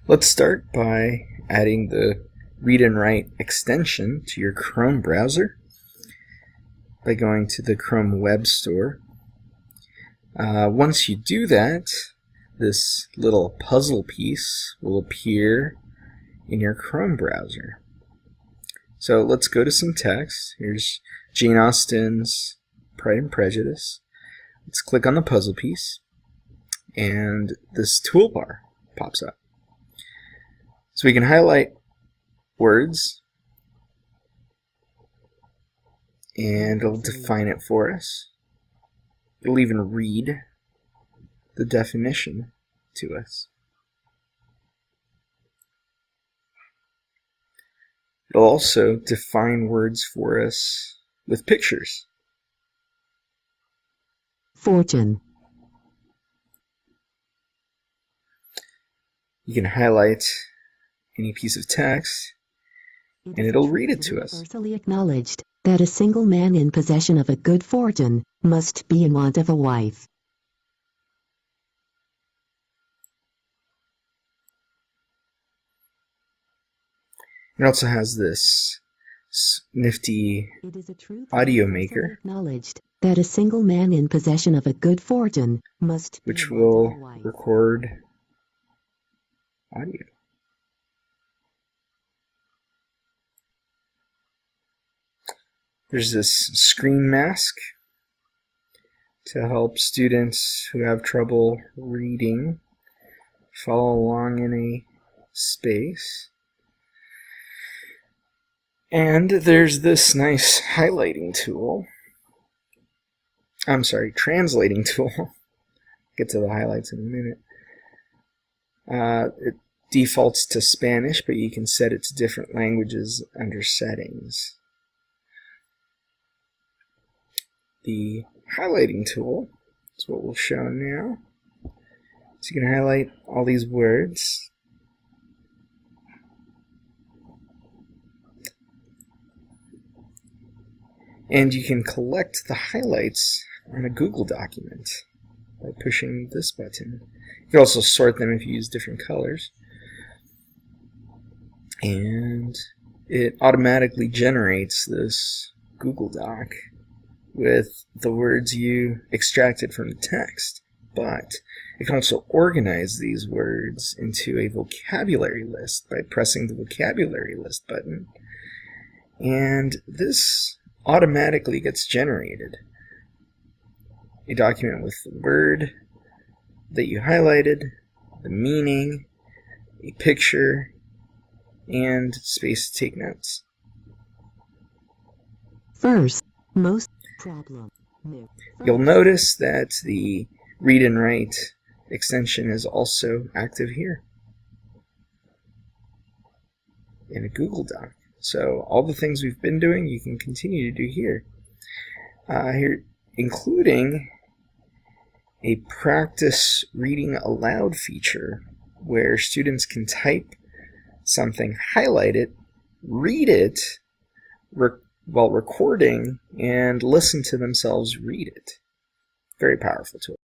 Let's start by adding the Read and Write extension to your Chrome browser by going to the Chrome Web Store. Once you do that, this little puzzle piece will appear in your Chrome browser. So let's go to some text. Here's Jane Austen's Pride and Prejudice. Let's click on the puzzle piece, and this toolbar pops up. So we can highlight words, and it'll define it for us. It'll even read the definition to us. It'll also define words for us with pictures. Fortune. You can highlight any piece of text, and it'll read it to us. Universally acknowledged that a single man in possession of a good fortune must be in want of a wife. It also has this nifty audio maker, acknowledged that a single man in possession of a good fortune must be which in want will of a wife. record audio. There's this screen mask to help students who have trouble reading follow along in a space. And there's this nice highlighting tool. I'm sorry, translating tool. Get to the highlights in a minute. It defaults to Spanish, but you can set it to different languages under settings. The highlighting tool is what we'll show now. So you can highlight all these words. And you can collect the highlights on a Google document by pushing this button. You can also sort them if you use different colors. And it automatically generates this Google Doc with the words you extracted from the text. But it can also organize these words into a vocabulary list by pressing the vocabulary list button. And this automatically gets generated. A document with the word that you highlighted, the meaning, a picture, and space to take notes. First, most problem. You'll notice that the Read and Write extension is also active here in a Google Doc. So all the things we've been doing, you can continue to do here. Here, including a practice reading aloud feature where students can type something, highlight it, read it while recording, and listen to themselves read it. Very powerful tool.